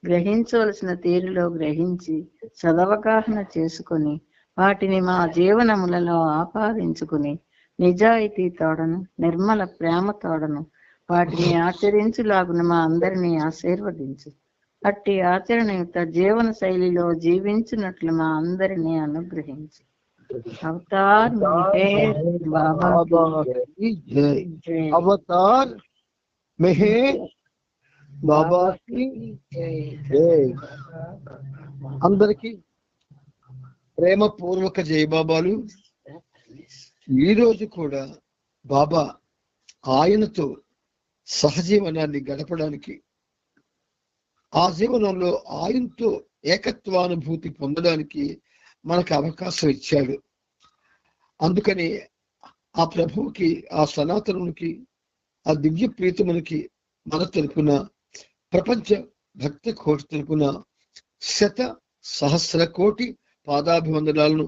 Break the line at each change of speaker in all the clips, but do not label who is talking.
గ్రహించవలసిన తీరులో గ్రహించి సదవగాహన చేసుకొని వాటిని మా జీవనములలో ఆపాదించుకుని నిజాయితీ తోడను నిర్మల ప్రేమ తోడను వాటిని ఆచరించులాగున మా అందరినీ ఆశీర్వదించు. అట్టి ఆచరణయుక్త జీవన శైలిలో జీవించినట్లు మా అందరినీ అనుగ్రహించు. అవతార్
అవతార్ మెహర్ బాబా అందరికి ప్రేమపూర్వక జయబాబాలు. ఈరోజు కూడా బాబా ఆయనతో సహజీవనాన్ని గడపడానికి, ఆ జీవనంలో ఆయనతో ఏకత్వానుభూతి పొందడానికి మనకు అవకాశం ఇచ్చాడు. అందుకని ఆ ప్రభువుకి, ఆ సనాతనునికి, ఆ దివ్య ప్రీతమునికి మన తరపున, ప్రపంచ భక్త కోటి తరపున శత సహస్ర కోటి పాదాభివందనాలను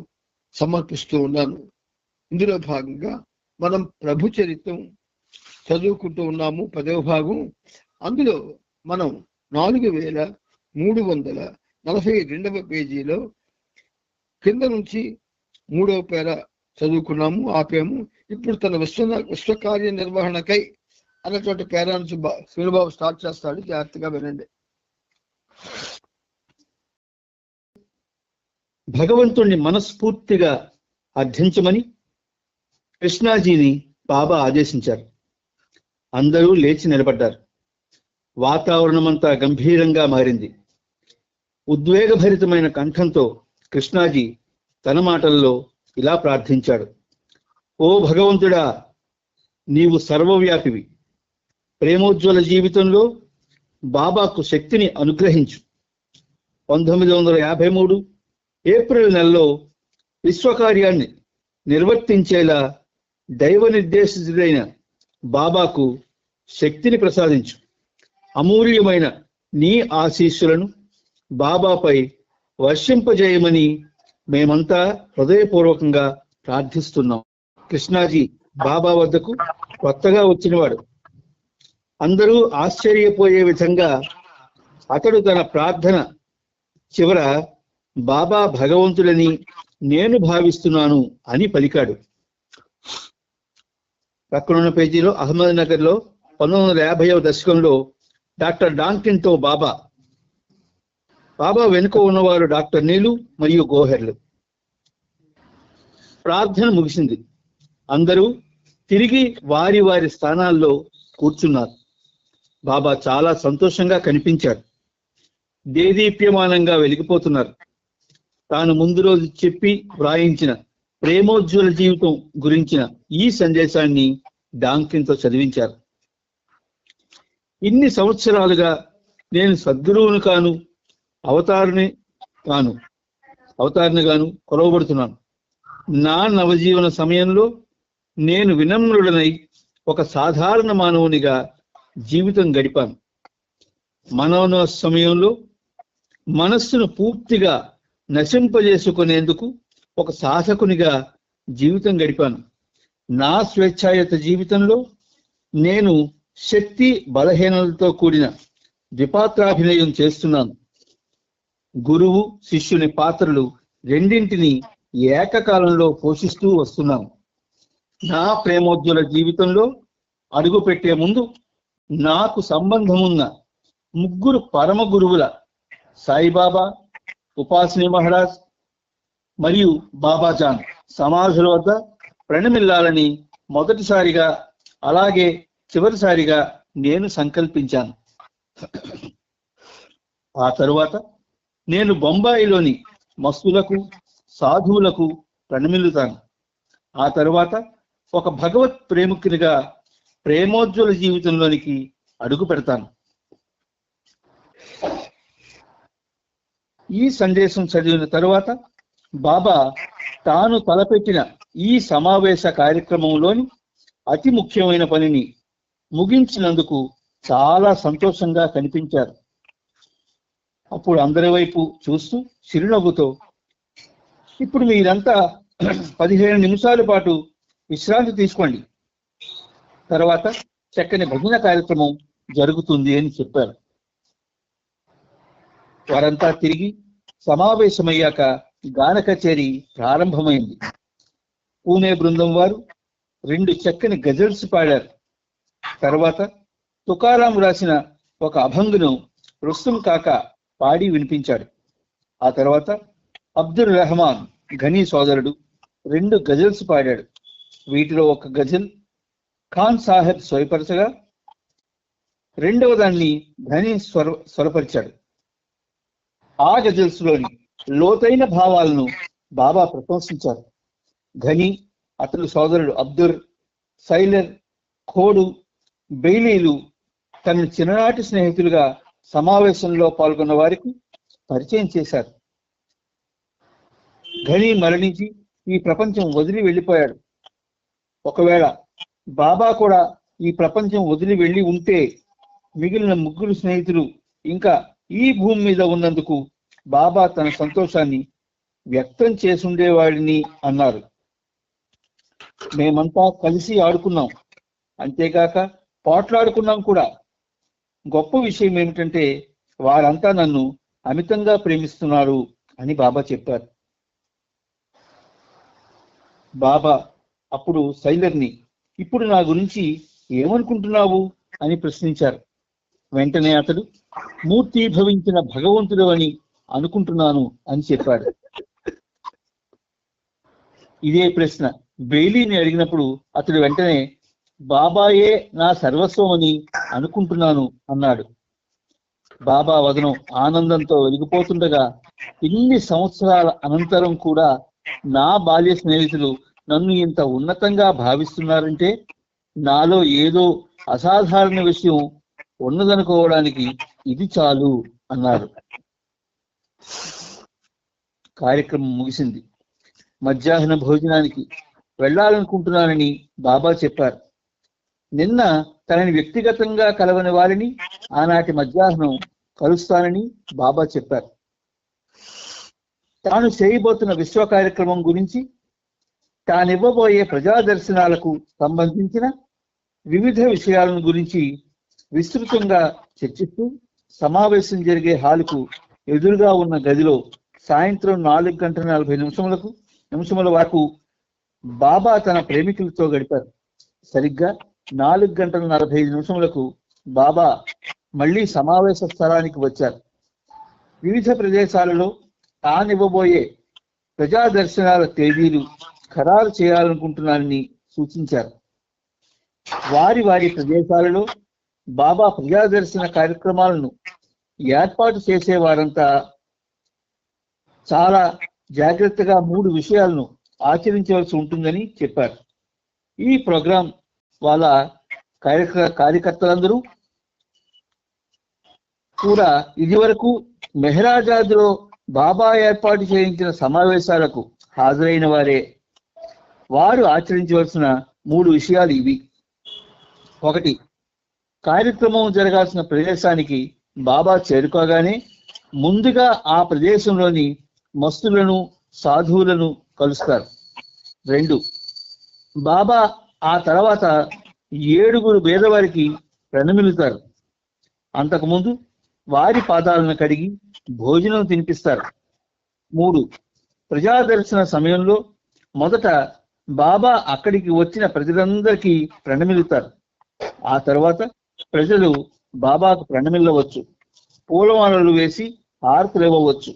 సమర్పిస్తూ ఉన్నాను. ఇందులో భాగంగా మనం ప్రభు చరిత్రం చదువుకుంటూ ఉన్నాము, 10వ భాగం. అందులో మనం 4342వ పేజీలో కింద నుంచి 3వ పేర చదువుకున్నాము, ఆపాము. ఇప్పుడు తన విశ్వకార్య నిర్వహణకై అన్నటువంటి పేరా నుంచి శ్రీనుబాబు స్టార్ట్ చేస్తాడు. జాగ్రత్తగా వినండి.
భగవంతుణ్ణి మనస్ఫూర్తిగా అర్థించమని కృష్ణాజీని బాబా ఆదేశించారు. అందరూ లేచి నిలబడ్డారు. వాతావరణమంతా గంభీరంగా మారింది. ఉద్వేగభరితమైన కంఠంతో కృష్ణాజీ తన మాటల్లో ఇలా ప్రార్థించాడు: ఓ భగవంతుడా, నీవు సర్వవ్యాపివి. ప్రేమోజ్వల జీవితంలో బాబాకు శక్తిని అనుగ్రహించు. 1953 ఏప్రిల్ నెలలో విశ్వకార్యాన్ని నిర్వర్తించేలా దైవ నిర్దేశితుడైన బాబాకు శక్తిని ప్రసాదించు. అమూల్యమైన నీ ఆశీస్సులను బాబాపై వర్షింపజేయమని మేమంతా హృదయపూర్వకంగా ప్రార్థిస్తున్నాం. కృష్ణాజీ బాబా వద్దకు కొత్తగా వచ్చినవాడు. అందరూ ఆశ్చర్యపోయే విధంగా అతడు తన ప్రార్థన చివర బాబా భగవంతుడని నేను భావిస్తున్నాను అని పలికాడు. పక్కనున్న పేజీలో అహ్మద్నగర్లో 1950వ దశకంలో డాక్టర్ డాంకిన్తో బాబా వెనుక ఉన్నవారు డాక్టర్ నీలు మరియు గోహెర్లు. ప్రార్థన ముగిసింది. అందరూ తిరిగి వారి వారి స్థానాల్లో కూర్చున్నారు. బాబా చాలా సంతోషంగా కనిపించారు. దేదీప్యమానంగా వెలిగిపోతున్నారు. తాను ముందు రోజు చెప్పి వ్రాయించిన ప్రేమోజ్వల జీవితం గురించిన ఈ సందేశాన్ని డాంకిన్తో చదివించారు. ఇన్ని సంవత్సరాలుగా నేను సద్గురువును కాను, అవతారిని గాను కొలవబడుతున్నాను. నా నవజీవన సమయంలో నేను వినమ్రుడనై ఒక సాధారణ మానవునిగా జీవితం గడిపాను. మనోన సమయంలో మనస్సును పూర్తిగా నశింపజేసుకునేందుకు ఒక సాధకునిగా జీవితం గడిపాను. నా స్వేచ్ఛాయుత జీవితంలో నేను శక్తి బలహీనలతో కూడిన ద్విపాత్రాభినయం చేస్తున్నాను. గురువు శిష్యుని పాత్రలు రెండింటిని ఏకకాలంలో పోషిస్తూ వస్తున్నాను. నా ప్రేమోజ్వల జీవితంలో అడుగు పెట్టే ముందు నాకు సంబంధమున్న 3 పరమ గురువుల సాయిబాబా, ఉపాసిని మహారాజ్ మరియు బాబాజాన్ సమాధుల వద్ద ప్రణమిల్లాలని మొదటిసారిగా, అలాగే చివరిసారిగా నేను సంకల్పించాను. ఆ తరువాత నేను బొంబాయిలోని మస్తులకు, సాధువులకు ప్రణమిల్లుతాను. ఆ తరువాత ఒక భగవత్ ప్రేమికునిగా ప్రేమోజ్వల జీవితంలోనికి అడుగు పెడతాను. ఈ సందేశం చదివిన తరువాత బాబా తాను తలపెట్టిన ఈ సమావేశ కార్యక్రమంలోని అతి ముఖ్యమైన పనిని ముగించినందుకు చాలా సంతోషంగా కనిపించారు. అప్పుడు అందరి వైపు చూస్తూ చిరునవ్వుతో, ఇప్పుడు మీరంతా 15 నిమిషాల పాటు విశ్రాంతి తీసుకోండి, తర్వాత చక్కని భజన కార్యక్రమం జరుగుతుంది అని చెప్పారు. వారంతా తిరిగి సమావేశమయ్యాక గాన కచేరీ ప్రారంభమైంది. పూణే బృందం వారు 2 చక్కని గజల్స్ పాడారు. తర్వాత తుకారాం రాసిన ఒక అభంగును రుస్తుం కాకా పాడి వినిపించాడు. ఆ తర్వాత అబ్దుల్ రెహమాన్ ఘనీ సోదరుడు 2 గజల్స్ పాడాడు. వీటిలో ఒక గజల్ ఖాన్ సాహెబ్ స్వయపరచగా రెండవ దాన్ని ఘనీ స్వరపరిచాడు. ఆ గజల్స్ లోని లోతైన భావాలను బాబా ప్రశంసించారు. ఘనీ, అతని సోదరుడు అబ్దుర్, సైలర్, ఖోడు, బెయిలీలు తన చిన్ననాటి స్నేహితులుగా సమావేశంలో పాల్గొన్న వారికి పరిచయం చేశారు. ఘనీ మరణించి ఈ ప్రపంచం వదిలి వెళ్ళిపోయాడు. ఒకవేళ బాబా కూడా ఈ ప్రపంచం వదిలి వెళ్ళి ఉంటే మిగిలిన 3 స్నేహితులు ఇంకా ఈ భూమి మీద ఉన్నందుకు బాబా తన సంతోషాన్ని వ్యక్తం చేసుండేవాడిని అన్నారు. మేమంతా కలిసి ఆడుకున్నాం, అంతేకాక పోట్లాడుకున్నాం కూడా. గొప్ప విషయం ఏమిటంటే వారంతా నన్ను అమితంగా ప్రేమిస్తున్నారు అని బాబా చెప్పారు. బాబా అప్పుడు సైలర్ని, ఇప్పుడు నా గురించి ఏమనుకుంటున్నావు అని ప్రశ్నించారు. వెంటనే అతడు, మూర్తీభవించిన భగవంతుడు అని అనుకుంటున్నాను అని చెప్పాడు. ఇదే ప్రశ్న బెయిలీని అడిగినప్పుడు అతడు వెంటనే బాబాయే నా సర్వస్వం అని అనుకుంటున్నాను అన్నాడు. బాబా వదనం ఆనందంతో వెలిగిపోతుండగా, ఇన్ని సంవత్సరాల అనంతరం కూడా నా బాల్య స్నేహితులు నన్ను ఇంత ఉన్నతంగా భావిస్తున్నారంటే నాలో ఏదో అసాధారణ విషయం ఉన్నదనుకోవడానికి ఇది చాలు అన్నారు. కార్యక్రమం ముగిసింది. మధ్యాహ్న భోజనానికి వెళ్ళాలనుకుంటున్నానని బాబా చెప్పారు. నిన్న తనని వ్యక్తిగతంగా కలవని వారిని ఆనాటి మధ్యాహ్నం కలుస్తానని బాబా చెప్పారు. తాను చేయబోతున్న విశ్వ కార్యక్రమం గురించి, తానివ్వబోయే ప్రజా దర్శనాలకు సంబంధించిన వివిధ విషయాలను గురించి విస్తృతంగా చర్చిస్తూ సమావేశం జరిగే హాలుకు ఎదురుగా ఉన్న గదిలో సాయంత్రం 4:40 వరకు బాబా తన ప్రేమికులతో గడిపారు. సరిగ్గా 4:45 బాబా మళ్ళీ సమావేశ స్థలానికి వచ్చారు. వివిధ ప్రదేశాలలో తానివ్వబోయే ప్రజా దర్శనాల తేదీలు ఖరారు చేయాలనుకుంటున్నారని సూచించారు. వారి ప్రదేశాలలో బాబా ప్రజా దర్శన కార్యక్రమాలను ఏర్పాటు చేసేవారంతా చాలా జాగ్రత్తగా 3 విషయాలను ఆచరించవలసి ఉంటుందని చెప్పారు. ఈ ప్రోగ్రాం వాళ్ళ కార్యకర్తలందరూ కూడా ఇదివరకు మెహరాజాద్లో బాబా ఏర్పాటు చేయించిన సమావేశాలకు హాజరైన వారే. వారు ఆచరించవలసిన 3 విషయాలు ఇవి. 1, కార్యక్రమం జరగాల్సిన ప్రదేశానికి బాబా చేరుకోగానే ముందుగా ఆ ప్రదేశంలోని మస్తులను, సాధువులను కలుస్తారు. 2, బాబా ఆ తర్వాత 7 పేదవారికి ప్రణమిలుతారు. అంతకుముందు వారి పాదాలను కడిగి భోజనం తినిపిస్తారు. 3, ప్రజాదర్శన సమయంలో మొదట బాబా అక్కడికి వచ్చిన ప్రజలందరికీ ప్రణమిలుతారు. ఆ తర్వాత ప్రజలు బాబాకు ప్రణమిల్లవచ్చు, పూలమాలలు వేసి హారతులు ఇవ్వవచ్చు.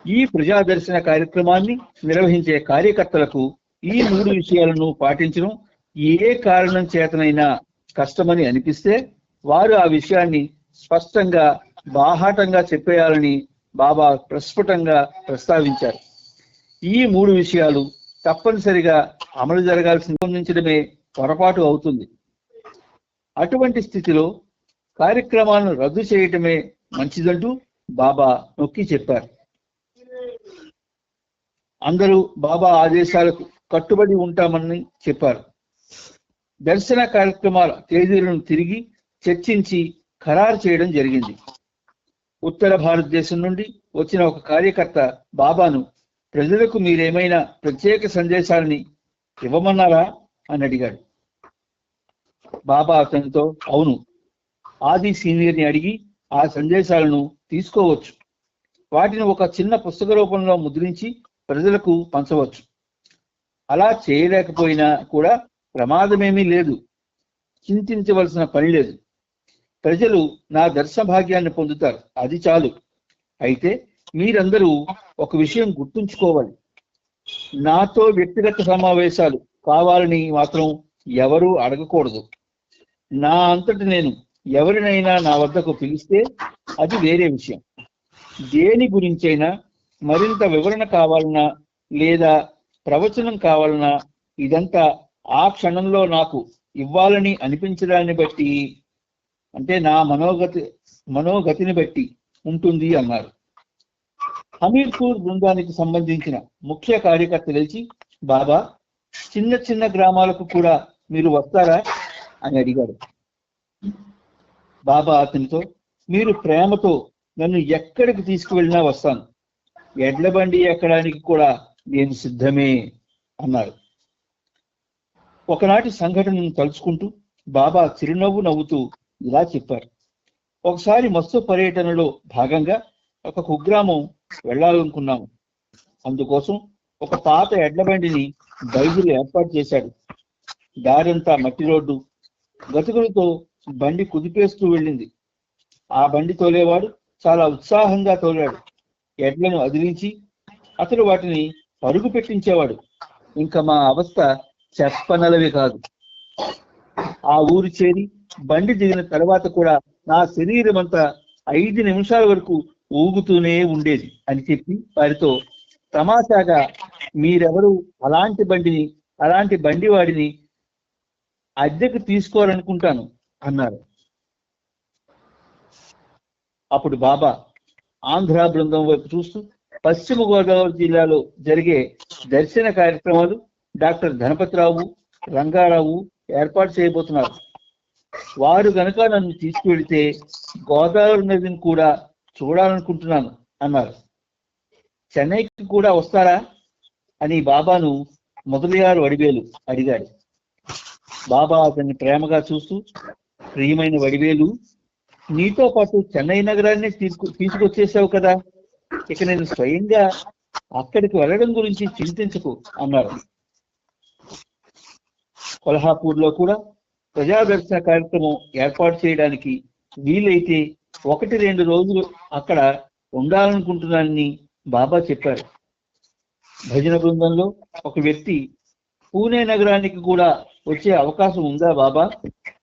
ఈ ప్రజాదర్శన కార్యక్రమాన్ని నిర్వహించే కార్యకర్తలకు ఈ 3 విషయాలను పాటించడం ఏ కారణం చేతనైనా కష్టమని అనిపిస్తే వారు ఆ విషయాన్ని స్పష్టంగా బాహాటంగా చెప్పేయాలని బాబా ప్రస్ఫుటంగా ప్రస్తావించారు. ఈ 3 విషయాలు తప్పనిసరిగా అమలు జరగాల్సిందించడమే పొరపాటు అవుతుంది. అటువంటి స్థితిలో కార్యక్రమాలను రద్దు చేయటమే మంచిదంటూ బాబా నొక్కి చెప్పారు. అందరూ బాబా ఆదేశాలకు కట్టుబడి ఉంటామని చెప్పారు. దర్శన కార్యక్రమాల తేదీలను తిరిగి చర్చించి ఖరారు చేయడం జరిగింది. ఉత్తర భారతదేశం నుండి వచ్చిన ఒక కార్యకర్త బాబాను, ప్రజలకు మీరేమైనా ప్రత్యేక సందేశాలని ఇవ్వమన్నారా అని అడిగాడు. బాబా అతనితో, అవును, ఆది సీనియర్ని అడిగి ఆ సందేశాలను తీసుకోవచ్చు. వాటిని ఒక చిన్న పుస్తక రూపంలో ముద్రించి ప్రజలకు పంచవచ్చు. అలా చేయలేకపోయినా కూడా ప్రమాదమేమీ లేదు, చింతించవలసిన పని లేదు. ప్రజలు నా దర్శన భాగ్యాన్ని పొందుతారు, అది చాలు. అయితే మీరందరూ ఒక విషయం గుర్తుంచుకోవాలి, నాతో వ్యక్తిగత సమావేశాలు కావాలని మాత్రం ఎవరూ అడగకూడదు. నా అంతటి నేను ఎవరినైనా నా వద్దకు పిలిస్తే అది వేరే విషయం. దేని గురించైనా మరింత వివరణ కావాలన్నా లేదా ప్రవచనం కావాలన్నా ఇదంతా ఆ క్షణంలో నాకు ఇవ్వాలని అనిపించడాన్ని బట్టి, అంటే నా మనోగతిని బట్టి ఉంటుంది అన్నారు. హమీర్పూర్ బృందానికి సంబంధించిన ముఖ్య కార్యకర్త లేచి, బాబా, చిన్న చిన్న గ్రామాలకు కూడా మీరు వస్తారా అని అడిగాడు. బాబా అతనితో, మీరు ప్రేమతో నన్ను ఎక్కడికి తీసుకువెళ్ళినా వస్తాను, ఎడ్ల బండి ఎక్కడానికి కూడా నేను సిద్ధమే అన్నారు. ఒకనాటి సంఘటనను తలుచుకుంటూ బాబా చిరునవ్వు నవ్వుతూ ఇలా చెప్పారు. ఒకసారి మత్స్య పర్యటనలో భాగంగా ఒక కుగ్రామం వెళ్ళాలనుకున్నాము. అందుకోసం ఒక పాత ఎడ్ల బండిని బైబిల్ ఏర్పాటు చేశాడు. దారంతా మట్టి రోడ్డు, గతుకులతో బండి కుదిపేస్తూ వెళ్ళింది. ఆ బండి తోలేవాడు చాలా ఉత్సాహంగా తోలాడు. ఎడ్లను అదిలించి అతడు వాటిని పరుగు పెట్టించేవాడు. ఇంకా మా అవస్థ చెప్పనలవి కాదు. ఆ ఊరు చేరి బండి దిగిన తర్వాత కూడా నా శరీరం అంతా 5 నిమిషాల వరకు ఊగుతూనే ఉండేది అని చెప్పి వారితో తమాషాగా, మీరెవరు అలాంటి బండి వాడిని అద్దెకు తీసుకోవాలనుకుంటాను అన్నారు. అప్పుడు బాబా ఆంధ్ర బృందం వైపు చూస్తూ, పశ్చిమ గోదావరి జిల్లాలో జరిగే దర్శన కార్యక్రమాలు డాక్టర్ ధనపతిరావు, రంగారావు ఏర్పాటు చేయబోతున్నారు. వారు గనక నన్ను తీసుకువెళితే గోదావరి నదిని కూడా చూడాలనుకుంటున్నాను అన్నారు. చెన్నైకి కూడా వస్తారా అని బాబాను మొదలయారు వడివేలు అడిగాడు. బాబా అతన్ని ప్రేమగా చూస్తూ, ప్రియమైన వడివేలు, నీతో పాటు చెన్నై నగరాన్ని తీసుకొచ్చేసావు కదా, ఇక నేను స్వయంగా అక్కడికి వెళ్ళడం గురించి చింతించకు అన్నారు. కొల్హాపూర్లో కూడా ప్రజాదర్శన కార్యక్రమం ఏర్పాటు చేయడానికి వీలైతే 1-2 రోజులు అక్కడ ఉండాలనుకుంటున్నానని బాబా చెప్పారు. భజన బృందంలో ఒక వ్యక్తి పూణే నగరానికి కూడా వచ్చే అవకాశం ఉందా బాబా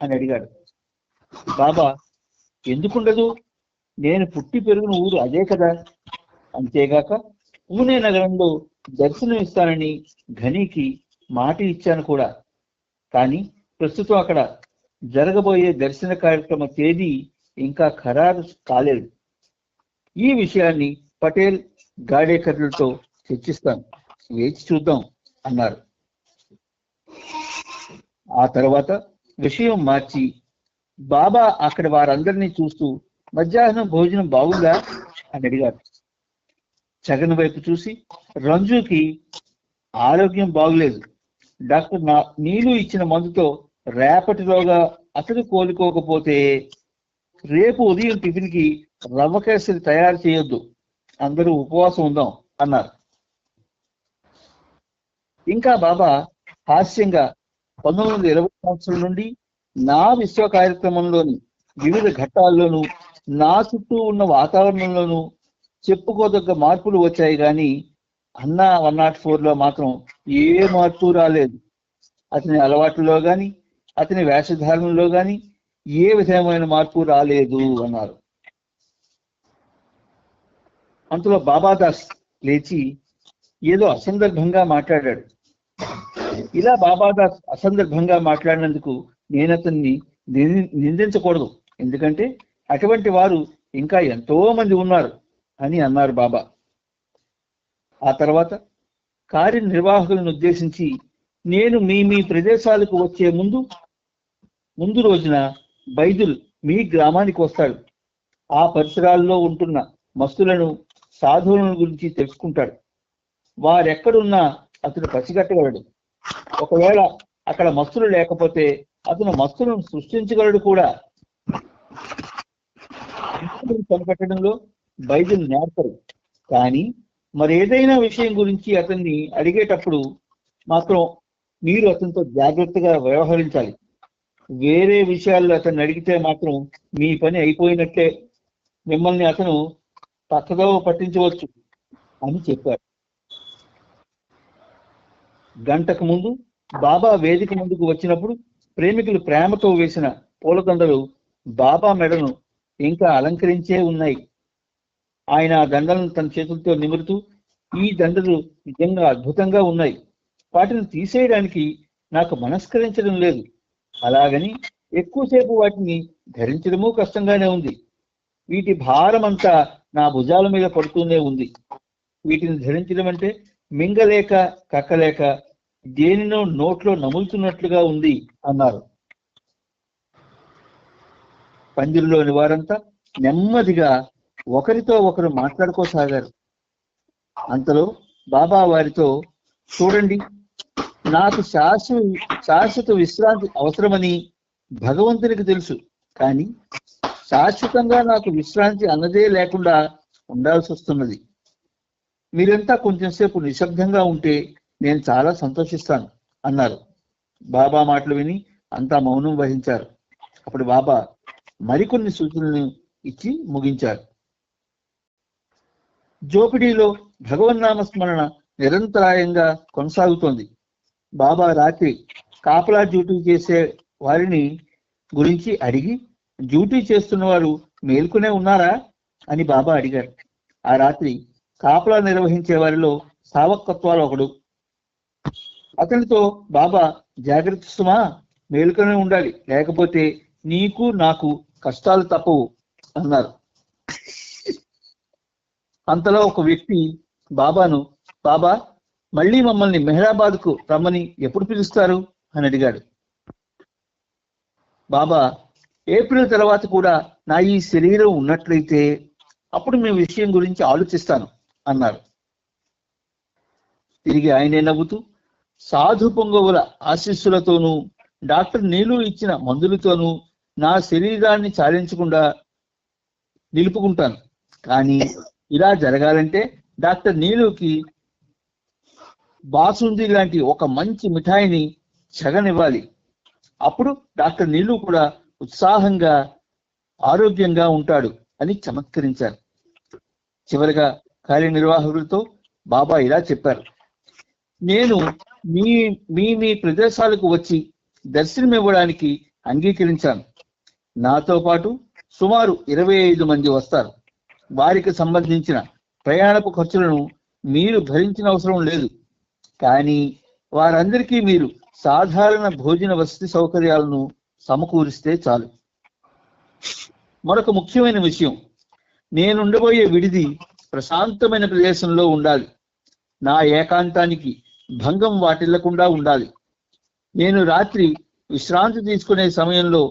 అని అడిగాడు. బాబా, ఎందుకుండదు, నేను పుట్టి పెరిగిన ఊరు అదే కదా. అంతేగాక పూణే నగరంలో దర్శనం ఇస్తానని ఘనీకి మాట ఇచ్చాను కూడా. కానీ ప్రస్తుతం అక్కడ జరగబోయే దర్శన కార్యక్రమ తేదీ ఇంకా ఖరారు కాలేదు. ఈ విషయాన్ని పటేల్ గాడేకర్లతో చర్చిస్తాను, వేచి చూద్దాం అన్నారు. ఆ తర్వాత విషయం మార్చి బాబా అక్కడ వారందరినీ చూస్తూ, మధ్యాహ్నం భోజనం బాగుందా అని అడిగారు. జగన్ వైపు చూసి, రంజుకి ఆరోగ్యం బాగులేదు, డాక్టర్ నీళ్ళు ఇచ్చిన మందుతో రేపటిలోగా అతడు కోలుకోకపోతే రేపు ఉదయం టిఫిన్ కి రవ్వ కేసరి తయారు చేయొద్దు, అందరూ ఉపవాసం ఉందాం అన్నారు. ఇంకా బాబా హాస్యంగా 1920 సంవత్సరం నుండి నా విశ్వ కార్యక్రమంలోని వివిధ ఘట్టాల్లోనూ నా చుట్టూ ఉన్న వాతావరణంలోనూ చెప్పుకోదగ్గ మార్పులు వచ్చాయి, కానీ అన్నా 104లో మాత్రం ఏ మార్పు రాలేదు. అతని అలవాట్లలో కానీ అతని వేషధారణలో కానీ ఏ విధమైన మార్పు రాలేదు అన్నారు. అంతలో బాబాదాస్ లేచి ఏదో అసందర్భంగా మాట్లాడాడు. ఇలా బాబాదాస్ అసందర్భంగా మాట్లాడినందుకు నేను అతన్ని నిందించకూడదు, ఎందుకంటే అటువంటి వారు ఇంకా ఎంతో మంది ఉన్నారు అని అన్నారు బాబా. ఆ తర్వాత కార్యనిర్వాహకులను ఉద్దేశించి, నేను మీ ప్రదేశాలకు వచ్చే ముందు రోజున బైదుల్ మీ గ్రామానికి వస్తాడు. ఆ పరిసరాల్లో ఉంటున్న మస్తులను, సాధువులను గురించి తెలుసుకుంటాడు. వారెక్కడున్నా అతను పసిగట్టగలడు. ఒకవేళ అక్కడ మస్తులు లేకపోతే అతను మస్తులను సృష్టించగలడు కూడా. కనిపెట్టడంలో వైద్యులు నేర్పరు, కానీ మరి ఏదైనా విషయం గురించి అతన్ని అడిగేటప్పుడు మాత్రం మీరు అతనితో జాగ్రత్తగా వ్యవహరించాలి. వేరే విషయాల్లో అతన్ని అడిగితే మాత్రం మీ పని అయిపోయినట్లే, మిమ్మల్ని అతను పక్కదోవ పట్టించవచ్చు అని చెప్పారు. గంటకు ముందు బాబా వేదిక ముందుకు వచ్చినప్పుడు ప్రేమికులు ప్రేమతో వేసిన పూలదండలు బాబా మెడను ఇంకా అలంకరించే ఉన్నాయి. ఆయన ఆ దండలను తన చేతులతో నిమురుతూ, ఈ దండలు నిజంగా అద్భుతంగా ఉన్నాయి, వాటిని తీసేయడానికి నాకు మనస్కరించడం లేదు, అలాగని ఎక్కువసేపు వాటిని ధరించడము కష్టంగానే ఉంది. వీటి భారం అంతా నా భుజాల మీద పడుతూనే ఉంది. వీటిని ధరించడం అంటే మింగలేక కక్కలేక దేనినో నోట్లో నములుతున్నట్లుగా ఉంది అన్నారు. పందిరిలోని వారంతా నెమ్మదిగా ఒకరితో ఒకరు మాట్లాడుకోసాగారు. అంతలో బాబా వారితో, చూడండి, నాకు శాశ్వత విశ్రాంతి అవసరమని భగవంతునికి తెలుసు, కానీ శాశ్వతంగా నాకు విశ్రాంతి అన్నదే లేకుండా ఉండాల్సి వస్తున్నది. మీరంతా కొంచెం సేపు నిశ్శబ్దంగా ఉంటే నేను చాలా సంతోషిస్తాను అన్నారు. బాబా మాటలు విని అంతా మౌనం వహించారు. అప్పుడు బాబా మరికొన్ని సూచనలను ఇచ్చి ముగించారు. జోపిడీలో భగవన్నామ స్మరణ నిరంతరాయంగా కొనసాగుతోంది. బాబా రాత్రి కాపలా డ్యూటీ చేసే వారిని గురించి అడిగి, డ్యూటీ చేస్తున్న వారు మేల్కొనే ఉన్నారా అని బాబా అడిగారు. ఆ రాత్రి కాపలా నిర్వహించే వారిలో సావకత్వాలు ఒకడు. అతనితో బాబా, జాగ్రత్త సుమా, మేలుకొనే ఉండాలి, లేకపోతే నీకు నాకు కష్టాలు తప్పవు అన్నారు. అంతలో ఒక వ్యక్తి బాబాను, బాబా, మళ్ళీ మమ్మల్ని మెహరాబాద్కు రమ్మని ఎప్పుడు పిలుస్తారు అని అడిగాడు. బాబా, ఏప్రిల్ తర్వాత కూడా నా ఈ శరీరం ఉన్నట్లయితే అప్పుడు మీ విషయం గురించి ఆలోచిస్తాను అన్నారు. తిరిగి ఆయనే నవ్వుతూ, సాధు పొంగవుల ఆశీస్సులతోనూ డాక్టర్ నీలు ఇచ్చిన మందులతోనూ నా శరీరాన్ని చాలించకుండా నిలుపుకుంటాను, కానీ ఇలా జరగాలంటే డాక్టర్ నీలుకి బాసుంది లాంటి ఒక మంచి మిఠాయిని చెగనివ్వాలి. అప్పుడు డాక్టర్ నీలు కూడా ఉత్సాహంగా ఆరోగ్యంగా ఉంటాడు అని చమత్కరించారు. చివరిగా కార్యనిర్వాహకులతో బాబా ఇలా చెప్పారు, నేను మీ ప్రదేశాలకు వచ్చి దర్శనమివ్వడానికి అంగీకరించాను. నాతో పాటు సుమారు 25 మంది వస్తారు. వారికి సంబంధించిన ప్రయాణపు ఖర్చులను మీరు భరించిన అవసరం లేదు, కానీ వారందరికీ మీరు సాధారణ భోజన వసతి సౌకర్యాలను సమకూరిస్తే చాలు. మరొక ముఖ్యమైన విషయం, నేనుండబోయే విడిది ప్రశాంతమైన ప్రదేశంలో ఉండాలి. నా ఏకాంతానికి భంగం వాటిల్లకుండా ఉండాలి. నేను రాత్రి విశ్రాంతి తీసుకునే సమయంలో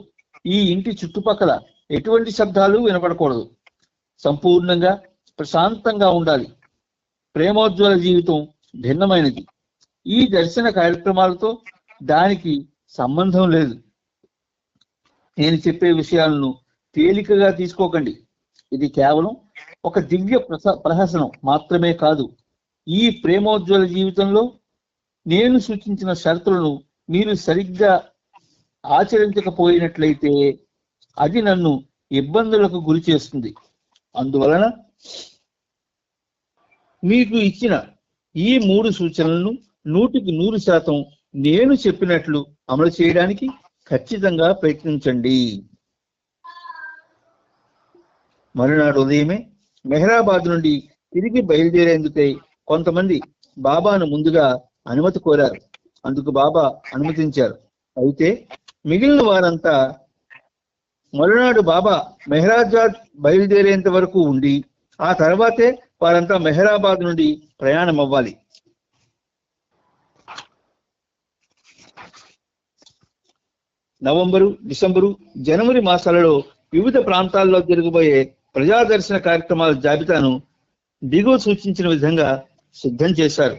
ఈ ఇంటి చుట్టుపక్కల ఎటువంటి శబ్దాలు వినపడకూడదు. సంపూర్ణంగా ప్రశాంతంగా ఉండాలి. ప్రేమోజ్వల జీవితం భిన్నమైనది. ఈ దర్శన కార్యక్రమాలతో దానికి సంబంధం లేదు. నేను చెప్పే విషయాలను తేలికగా తీసుకోకండి. ఇది కేవలం ఒక దివ్య ప్రహసనం మాత్రమే కాదు. ఈ ప్రేమోజ్వల జీవితంలో నేను సూచించిన షరతులను మీరు సరిగ్గా ఆచరించకపోయినట్లయితే అది నన్ను ఇబ్బందులకు గురి చేస్తుంది. అందువలన మీకు ఇచ్చిన ఈ 3 సూచనలను 100% నేను చెప్పినట్లు అమలు చేయడానికి ఖచ్చితంగా ప్రయత్నించండి. మరునాడు ఉదయమే మెహరాబాద్ నుండి తిరిగి బయలుదేరేందుకై కొంతమంది బాబాను ముందుగా అనుమతి కోరారు. అందుకు బాబా అనుమతించారు. అయితే మిగిలిన వారంతా మరునాడు బాబా మెహరాబాద్ బయలుదేరేంత వరకు ఉండి ఆ తర్వాతే వారంతా మెహరాబాద్ నుండి ప్రయాణం అవ్వాలి. నవంబరు, డిసెంబరు, జనవరి మాసాలలో వివిధ ప్రాంతాల్లో జరగబోయే ప్రజాదర్శన కార్యక్రమాల జాబితాను దిగువ సూచించిన విధంగా సిద్ధం చేశారు.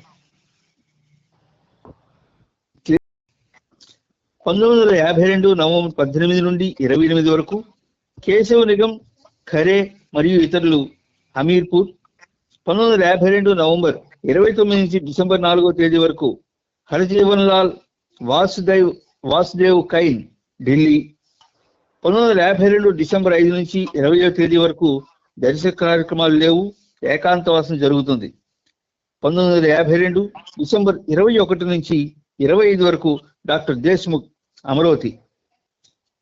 1952 నవంబర్ 18 నుండి 28 వరకు కేశవ్ నిగమ్, ఖరే మరియు ఇతరులు, హమీర్పూర్. 1952 నవంబర్ 29 నుంచి డిసెంబర్ 4వ తేదీ వరకు హరజీవన్ లాల్ వాసుదేవ్ కైన్, ఢిల్లీ. 1952 డిసెంబర్ 5 నుంచి 20వ తేదీ వరకు దర్శక కార్యక్రమాలు లేవు, ఏకాంతవాసం జరుగుతుంది. 1952 డిసెంబర్ 21 నుంచి 25 వరకు డాక్టర్ దేశ్ముఖ్, అమరావతి.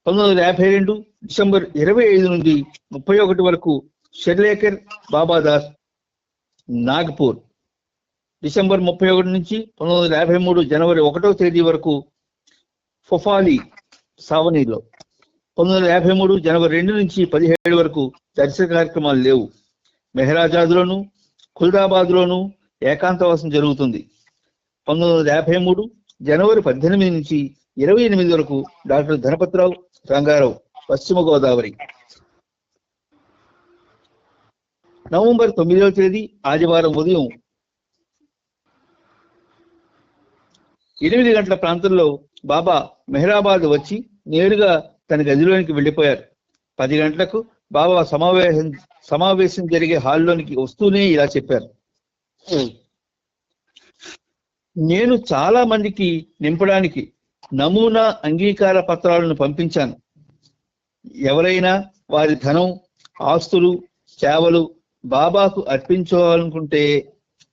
1952 డిసెంబర్ 25 నుండి 31 వరకు షెర్లేకర్ బాబాదాస్, నాగపూర్. డిసెంబర్ 31 నుంచి 1953 జనవరి 1వ తేదీ వరకు ఫొఫాలి, సావనీలో. 1953 జనవరి 2 నుంచి 17 వరకు దర్శక కార్యక్రమాలు లేవు. మెహరాజాద్లోను, ఖుల్దాబాద్లోను ఏకాంతవాసం జరుగుతుంది. 1953 జనవరి 18 నుంచి 28 వరకు డాక్టర్ ధనపతిరావు, రంగారావు, పశ్చిమ గోదావరి. నవంబర్ 9వ తేదీ ఆదివారం ఉదయం 8 గంటల ప్రాంతంలో బాబా మెహరాబాద్ వచ్చి నేరుగా తన గదిలోనికి వెళ్ళిపోయారు. 10 గంటలకు బాబా సమావేశం జరిగే హాల్లోనికి వస్తూనే ఇలా చెప్పారు: నేను చాలా మందికి నింపడానికి నమూనా అంగీకార పత్రాలను పంపించాను. ఎవరైనా వారి ధనం, ఆస్తులు, సేవలు బాబాకు అర్పించాలనుకుంటే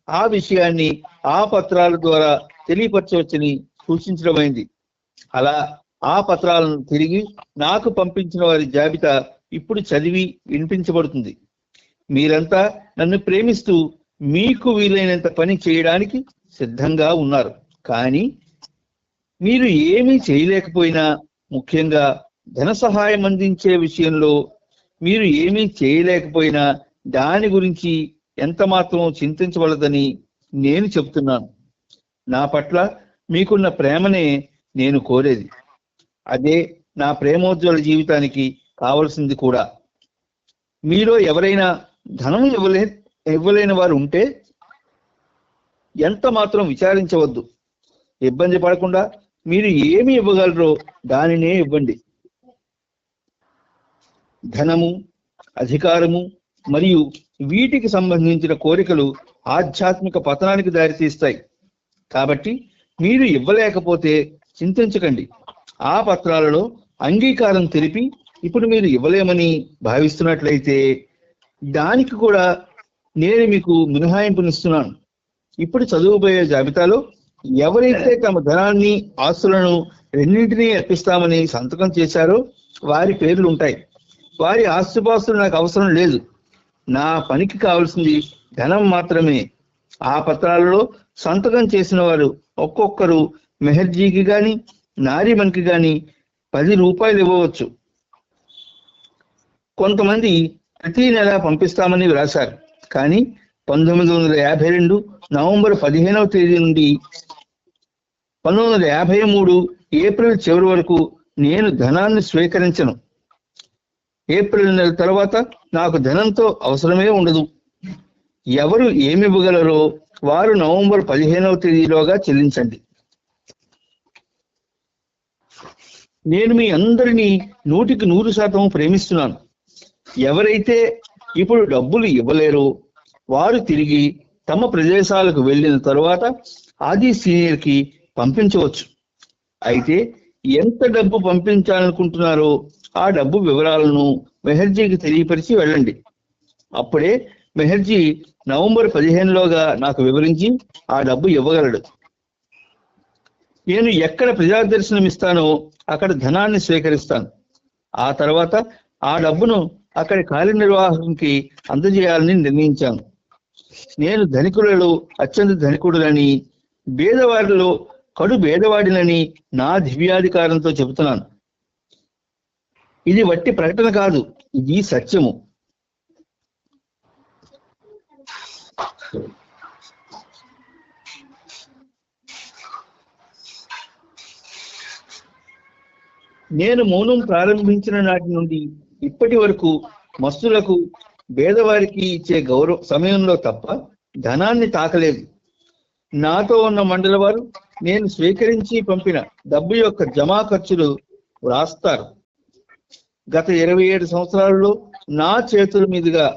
ఆ విషయాన్ని ఆ పత్రాల ద్వారా తెలియపరచవచ్చని సూచించడమైంది. అలా ఆ పత్రాలను తిరిగి నాకు పంపించిన వారి జాబితా ఇప్పుడు చదివి వినిపించబడుతుంది. మీరంతా నన్ను ప్రేమిస్తూ మీకు వీలైనంత పని చేయడానికి సిద్ధంగా ఉన్నారు. కానీ మీరు ఏమీ చేయలేకపోయినా, ముఖ్యంగా ధన సహాయం అందించే విషయంలో మీరు ఏమీ చేయలేకపోయినా దాని గురించి ఎంత మాత్రం చింతించవలదని నేను చెప్తున్నాను. నా పట్ల మీకున్న ప్రేమనే నేను కోరేది. అదే నా ప్రేమోజ్వల జీవితానికి కావలసింది కూడా. మీలో ఎవరైనా ధనం ఇవ్వలేని వారు ఉంటే ఎంత మాత్రం విచారించవద్దు. ఇబ్బంది పడకుండా మీరు ఏమి ఇవ్వగలరో దానినే ఇవ్వండి. ధనము, అధికారము మరియు వీటికి సంబంధించిన కోరికలు ఆధ్యాత్మిక పతనానికి దారితీస్తాయి. కాబట్టి మీరు ఇవ్వలేకపోతే చింతించకండి. ఆ పత్రాలలో అంగీకారం తెలిపి ఇప్పుడు మీరు ఇవ్వలేమని భావిస్తున్నట్లయితే దానికి కూడా నేను మీకు మినహాయింపునిస్తున్నాను. ఇప్పుడు చదువుపోయే జాబితాలో ఎవరైతే తమ ధనాన్ని, ఆస్తులను రెండింటినీ అర్పిస్తామని సంతకం చేశారో వారి పేర్లు ఉంటాయి. వారి ఆస్తిపాస్తులు నాకు అవసరం లేదు. నా పనికి కావాల్సింది ధనం మాత్రమే. ఆ పత్రాలలో సంతకం చేసిన వారు ఒక్కొక్కరు మెహర్జీకి గాని, నారిమన్కి గాని 10 రూపాయలు ఇవ్వవచ్చు. కొంతమంది ప్రతి నెల పంపిస్తామని వ్రాశారు. కానీ 1952 నవంబర్ 15వ తేదీ నుండి 1953 ఏప్రిల్ చివరి వరకు నేను ధనాన్ని స్వీకరించను. ఏప్రిల్ నెల తర్వాత నాకు ధనంతో అవసరమే ఉండదు. ఎవరు ఏమి ఇవ్వగలరో వారు నవంబర్ 15వ తేదీలోగా చెల్లించండి. నేను మీ అందరినీ 100% ప్రేమిస్తున్నాను. ఎవరైతే ఇప్పుడు డబ్బులు ఇవ్వలేరో వారు తిరిగి తమ ప్రదేశాలకు వెళ్ళిన తరువాత ఆది సీనియర్కి పంపించవచ్చు. అయితే ఎంత డబ్బు పంపించాలనుకుంటున్నారో ఆ డబ్బు వివరాలను మెహర్జీకి తెలియపరిచి వెళ్ళండి. అప్పుడే మెహర్జీ నవంబర్ 15లోగా నాకు వివరించి ఆ డబ్బు ఇవ్వగలడు. నేను ఎక్కడ ప్రజాదర్శనం ఇస్తానో అక్కడ ధనాన్ని స్వీకరిస్తాను. ఆ తర్వాత ఆ డబ్బును అక్కడి కార్యనిర్వాహకంకి అందజేయాలని నిర్ణయించాను. నేను ధనికులలో అత్యంత ధనికుడులని, పేదవారిలో కడు పేదవాడినని నా దివ్యాధికారంతో చెబుతున్నాను. ఇది వట్టి ప్రకటన కాదు, ఇది సత్యము. నేను మౌనం ప్రారంభించిన నాటి నుండి ఇప్పటి వరకు మస్తులకు, పేదవారికి ఇచ్చే గౌరవ సమయంలో తప్ప ధనాన్ని తాకలేదు. నాతో ఉన్న మండల వారు నేను స్వీకరించి పంపిన డబ్బు యొక్క జమా ఖర్చులు వ్రాస్తారు. గత 27 సంవత్సరాలలో నా చేతుల మీదుగా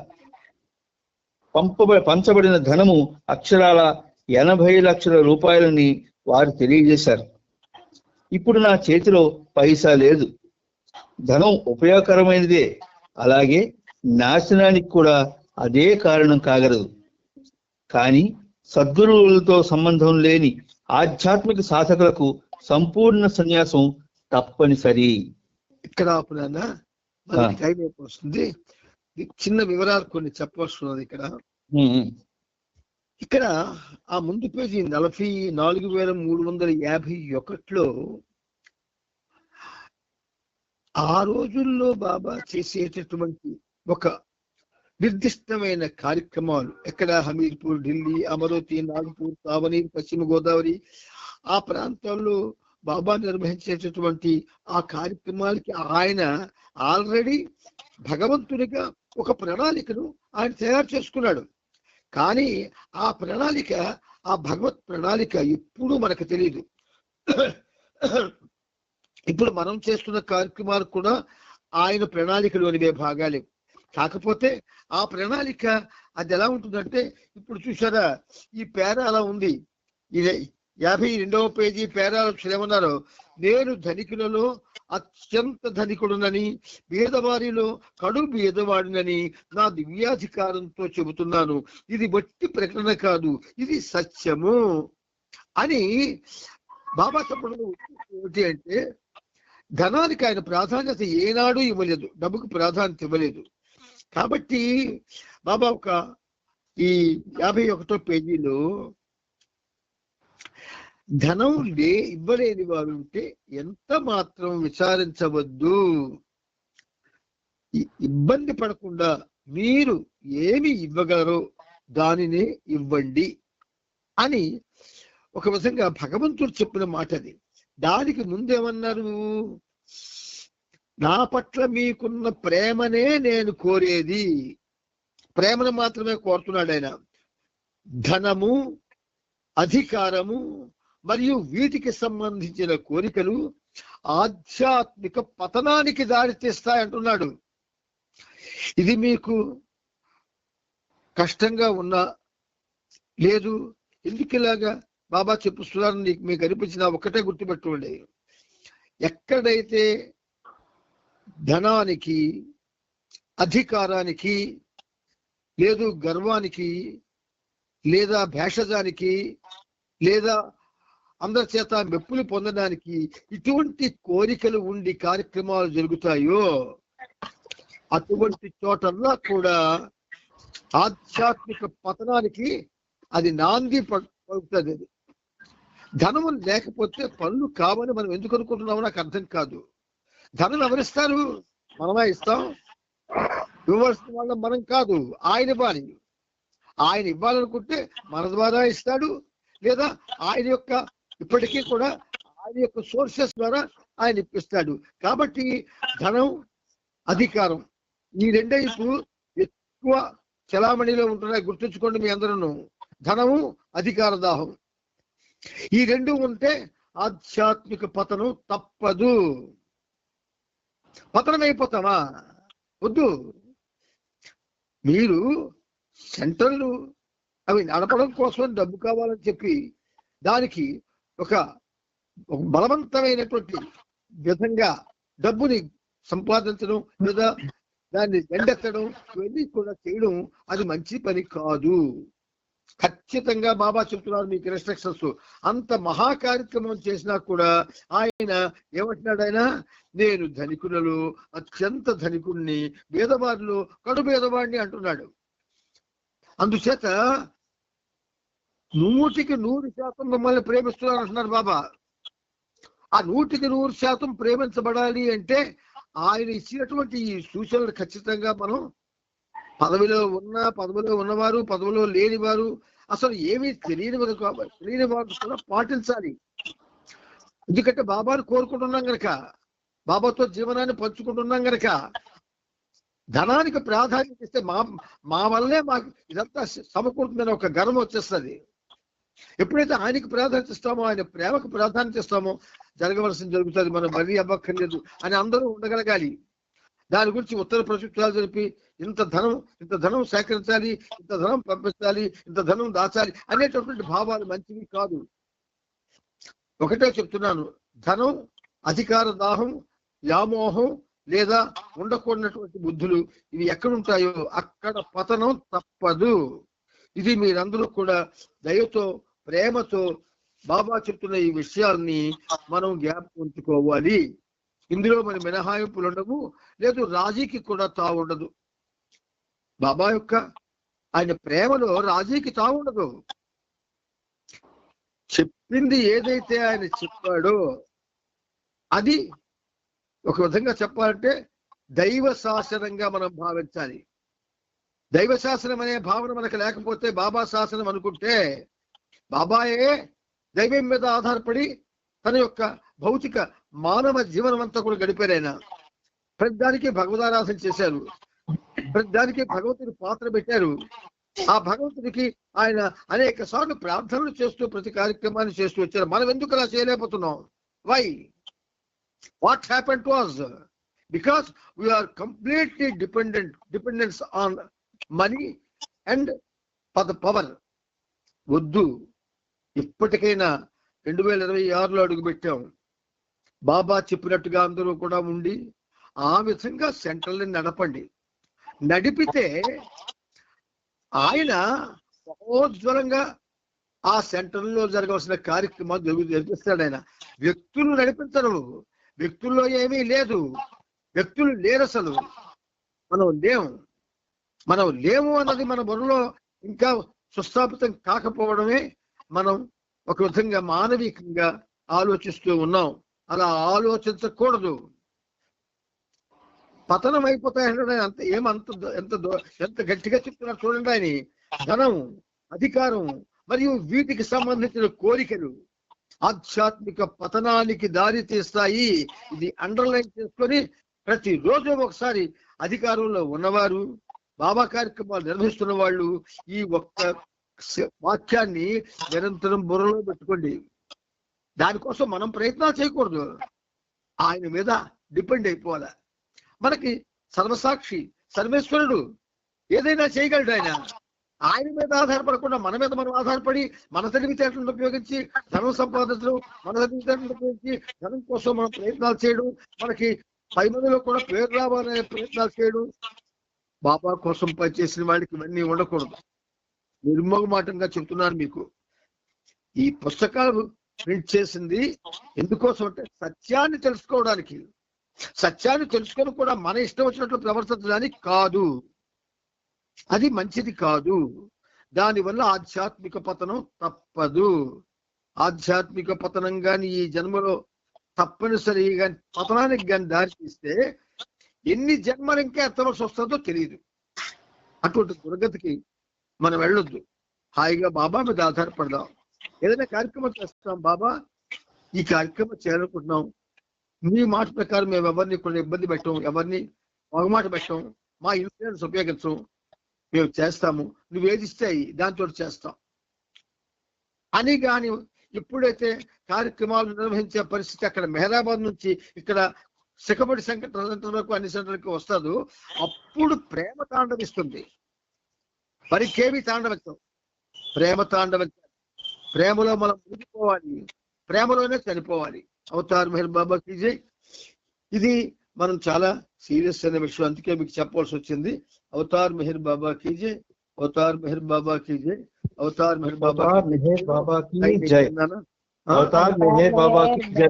పంచబడిన ధనము అక్షరాల 80 లక్షల రూపాయలని వారు తెలియజేశారు. ఇప్పుడు నా చేతిలో పైసా లేదు. ధనం ఉపయోగకరమైనదే, అలాగే నాశనానికి కూడా అదే కారణం కాగలదు. కానీ సద్గురువులతో సంబంధం లేని ఆధ్యాత్మిక సాధకులకు సంపూర్ణ సన్యాసం తప్పనిసరి.
ఇక్కడ ఆపునా, మనకి టైం అయిపోతుంది. చిన్న వివరాలు కొన్ని చెప్పవలసినది ఇక్కడ ఆ ముందు పేజీ 44,351లో ఆ రోజుల్లో బాబా చేసేటటువంటి ఒక నిర్దిష్టమైన కార్యక్రమాలు ఎక్కడ హమీర్పూర్, ఢిల్లీ, అమరావతి, నాగపూర్, తావనీర్, పశ్చిమ గోదావరి ఆ ప్రాంతాల్లో బాబా నిర్వహించేటటువంటి ఆ కార్యక్రమాలకి ఆయన ఆల్రెడీ భగవంతునిగా ఒక ప్రణాళికను ఆయన తయారు చేసుకున్నాడు. కానీ ఆ ప్రణాళిక, ఆ భగవత్ ప్రణాళిక ఎప్పుడూ మనకు తెలియదు. ఇప్పుడు మనం చేస్తున్న కార్యక్రమాలు కూడా ఆయన ప్రణాళికలోనివే భాగాలే. కాకపోతే ఆ ప్రణాళిక అది ఎలా ఉంటుందంటే, ఇప్పుడు చూసారా ఈ పేరా అలా ఉంది. ఇది 52వ పేజీ పేరాలో ఏమన్నారు, నేను ధనికులలో అత్యంత ధనికుడునని, బీదవారిలో కడు బీదవాడినని నా దివ్యాధికారంతో చెబుతున్నాను. ఇది వట్టి ప్రకటన కాదు, ఇది సత్యము అని బాబా చెప్పడం ఏమిటి అంటే, ధనానికి ఆయన ప్రాధాన్యత ఏనాడు ఇవ్వలేదు, డబ్బుకు ప్రాధాన్యత ఇవ్వలేదు. కాబట్టి బాబా ఒక ఈ 51వ పేజీలో ధనం ఇవ్వలేని వారు ఉంటే ఎంత మాత్రం విచారించవద్దు, ఇబ్బంది పడకుండా మీరు ఏమి ఇవ్వగలరో దానినే ఇవ్వండి అని ఒక విధంగా భగవంతుడు చెప్పిన మాట అది. దానికి ముందేమన్నారు, నా పట్ల మీకున్న ప్రేమనే నేను కోరేది, ప్రేమను మాత్రమే కోరుతున్నాడు ఆయన. ధనము, అధికారము మరియు వీటికి సంబంధించిన కోరికలు ఆధ్యాత్మిక పతనానికి దారితీస్తాయంటున్నాడు. ఇది మీకు కష్టంగా ఉన్నా లేదు, ఎందుకు ఇలాగా బాబా చెప్పుస్తున్నారు మీకు అనిపించిన ఒకటే గుర్తుపెట్టుకోండి, ఎక్కడైతే ధనానికి, అధికారానికి, లేదు గర్వానికి, లేదా భేషజానికి, లేదా అందరి చేత మెప్పులు పొందడానికి ఇటువంటి కోరికలు ఉండి కార్యక్రమాలు జరుగుతాయో అటువంటి చోటల్లా కూడా ఆధ్యాత్మిక పతనానికి అది నాంది పడుతుంది. ధనము లేకపోతే పనులు కావని మనం ఎందుకు అనుకుంటున్నామో నాకు అర్థం కాదు. ధనం ఎవరిస్తారు? మనమే ఇస్తాం. ఇవ్వాల్సిన వాళ్ళం మనం కాదు, ఆయన ఇవ్వాలి. ఆయన ఇవ్వాలనుకుంటే మన ద్వారా ఇస్తాడు, లేదా ఆయన యొక్క ఇప్పటికీ కూడా ఆయన యొక్క సోర్సెస్ ద్వారా ఆయన ఇప్పిస్తాడు. కాబట్టి ధనం, అధికారం ఈ రెండే ఇప్పుడు ఎక్కువ చలామణిలో ఉంటున్నాయి. గుర్తుంచుకోండి మీ అందరూ, ధనము, అధికార దాహం ఈ రెండు ఉంటే ఆధ్యాత్మిక పతనం తప్పదు. పతనం అయిపోతామా? వద్దు. మీరు సెంటర్లు అవి నడపడం కోసం డబ్బు కావాలని చెప్పి దానికి ఒక బలవంతమైనటువంటి విధంగా డబ్బుని సంపాదించడం లేదా దాన్ని ఎండెత్తడం ఇవన్నీ కూడా చేయడం అది మంచి పని కాదు. ఖచ్చితంగా బాబా చెప్తున్నారు మీకు ఇన్స్ట్రక్షన్స్. అంత మహా కార్యక్రమం చేసినా కూడా ఆయన ఏమంటున్నాడు, ఆయన నేను ధనికులలో అత్యంత ధనికుడిని, పేదవారిలో కడు పేదవాడిని అంటున్నాడు. అందుచేత 100% మిమ్మల్ని ప్రేమిస్తున్నారు అంటున్నారు బాబా. ఆ 100% ప్రేమించబడాలి అంటే ఆయన ఇచ్చినటువంటి ఈ సూచనలు ఖచ్చితంగా మనం పదవిలో ఉన్నవారు, పదవిలో లేని వారు, అసలు ఏమీ తెలియని వారు కూడా పాటించాలి. ఎందుకంటే బాబాను కోరుకుంటున్నాం గనక, బాబాతో జీవనాన్ని పంచుకుంటున్నాం గనక ధనానికి ప్రాధాన్యత ఇస్తే మా వల్లే మాకు ఇదంతా సమకూరుతుందని ఒక గర్వం వచ్చేస్తుంది. ఎప్పుడైతే ఆయనకి ప్రాధాన్యత ఇస్తామో, ఆయన ప్రేమకు ప్రాధాన్యత ఇస్తామో జరగవలసింది జరుగుతుంది. మనం మరీ అవ్వక్కర్లేదు అని అందరూ ఉండగలగాలి. దాని గురించి ఉత్తర ప్రచుత్రాలు జరిపి ఇంత ధనం సేకరించాలి, ఇంత ధనం పంపించాలి, ఇంత ధనం దాచాలి అనేటటువంటి భావాలు మంచివి కాదు. ఒకటే చెప్తున్నాను, ధనం, అధికార దాహం, వ్యామోహం లేదా ఉండకూడనటువంటి బుద్ధులు ఇవి ఎక్కడుంటాయో అక్కడ పతనం తప్పదు. ఇది మీరందరూ కూడా దయతో, ప్రేమతో బాబా చెప్తున్న ఈ విషయాల్ని మనం జ్ఞాపకం ఉంచుకోవాలి. ఇందులో మన మినహాయింపులు ఉండవు, లేదు రాజీకి కూడా తావుండదు. బాబా యొక్క ఆయన ప్రేమలో రాజీకి తావుండదు. చెప్పింది ఏదైతే ఆయన చెప్పాడో అది ఒక విధంగా చెప్పాలంటే దైవ శాసనంగా మనం భావించాలి. దైవ శాసనం అనే భావన మనకు లేకపోతే బాబా శాసనం అనుకుంటే, బాబాయే దైవం మీద ఆధారపడి తన యొక్క భౌతిక మానవ జీవనం అంతా కూడా గడిపారైనా. ప్రతిదానికి భగవదారాధన చేశారు, ప్రతిదానికి భగవంతుడి పాత్ర పెట్టారు. ఆ భగవంతుడికి ఆయన అనేక సార్లు ప్రార్థనలు చేస్తూ ప్రతి కార్యక్రమాన్ని చేస్తూ వచ్చారు. మనం ఎందుకు అలా చేయలేకపోతున్నాం? Why? What happened to us? Because we are completely dependence on money and for the power. వద్దు, ఇప్పటికైనా 2026లో అడుగు పెట్టాం. బాబా చెప్పినట్టుగా అందరూ కూడా ఉండి ఆ విధంగా సెంట్రల్ని నడపండి. నడిపితే ఆయన మహోజ్వలంగా ఆ సెంటర్లో జరగవలసిన కార్యక్రమాలు జరిపిస్తాడు. ఆయన వ్యక్తులు నడిపించరు, వ్యక్తుల్లో ఏమీ లేదు, వ్యక్తులు లేరు అసలు. మనం లేము అన్నది మన బుర్రలో ఇంకా సుస్థాపితం కాకపోవడమే మనం ఒక విధంగా మానవికంగా ఆలోచిస్తూ ఉన్నాం. అలా ఆలోచించకూడదు. పతనం అయిపోతాయంటే ఎంత గట్టిగా చెప్తున్నారు చూడండి. ఆయన ధనం, అధికారం మరియు వీటికి సంబంధించిన కోరికలు ఆధ్యాత్మిక పతనానికి దారి తీస్తాయి. ఇది అండర్లైన్ చేసుకొని ప్రతిరోజు ఒకసారి అధికారంలో ఉన్నవారు, బాబా కార్యక్రమాలు నిర్వహిస్తున్న వాళ్ళు ఈ ఒక్క వాక్యాన్ని నిరంతరం బుర్రలో పెట్టుకోండి. దానికోసం మనం ప్రయత్నాలు చేయకూడదు, ఆయన మీద డిపెండ్ అయిపోవాలి. మనకి సర్వసాక్షి సర్వేశ్వరుడు ఏదైనా చేయగలడు. ఆయన మీద ఆధారపడకుండా మన మీద మనం ఆధారపడి మన తెలివితేటలను ఉపయోగించి ధనం సంపాదించడం, మన తెలివితేటలను ఉపయోగించి ధనం కోసం మనం ప్రయత్నాలు చేయడం, మనకి 10 మందిలో కూడా పేరు రావాలనే ప్రయత్నాలు చేయడం, బాబా కోసం పనిచేసిన వాడికి ఇవన్నీ ఉండకూడదు. నిర్మోహమాటంగా చెప్తున్నాను మీకు. ఈ పుస్తకాలు ప్రింట్ చేసింది ఎందుకోసం అంటే సత్యాన్ని తెలుసుకోవడానికి. సత్యాన్ని తెలుసుకొని కూడా మన ఇష్టం వచ్చినట్లు ప్రవర్తించడానికి కాదు. అది మంచిది కాదు. దానివల్ల ఆధ్యాత్మిక పతనం తప్పదు. ఆధ్యాత్మిక పతనం కానీ ఈ జన్మలో తప్పనిసరిగా పతనానికి కానీ దారి తీస్తే ఎన్ని జన్మలు ఇంకా ఎత్తవలసి వస్తుందో తెలియదు. అటువంటి దుర్గతికి మనం వెళ్ళొద్దు. హాయిగా బాబా మీద ఆధారపడదాం. ఏదైనా కార్యక్రమం చేస్తాం, బాబా ఈ కార్యక్రమం చేయాలనుకుంటున్నాం, మీ మాట ప్రకారం మేము ఎవరిని కూడా ఇబ్బంది పెట్టాం, ఎవరిని మగమాట పెట్టాం, మా ఇన్ఫ్లుయెన్స్ ఉపయోగించం, మేము చేస్తాము, నువ్వు ఏది ఇస్తాయి దాంతో చేస్తాం అని. కానీ ఎప్పుడైతే కార్యక్రమాలు నిర్వహించే పరిస్థితి అక్కడ మెహరాబాద్ నుంచి ఇక్కడ సికబడి సెంటర్ వరకు అన్ని సెంటర్లకు వస్తుందో అప్పుడు ప్రేమ తాండవిస్తుంది. మరికేమీ తాండవిస్తాం, ప్రేమ తాండవిస్తాం. ప్రేమలో మనం మునిగిపోవాలి, ప్రేమలోనే చనిపోవాలి. అవతార్ మెహర్ బాబా కీ జై. ఇది మనం చాలా సీరియస్ అనే విషయం, అందుకే మీకు చెప్పాల్సి వచ్చింది. అవతార్ మెహర్ బాబా కీ జై, అవతార్ మెహర్ బాబా కీ జై, అవతార్ మెహర్ బాబా కీ జై, అవతార్ మెహర్ బాబా కీ జై.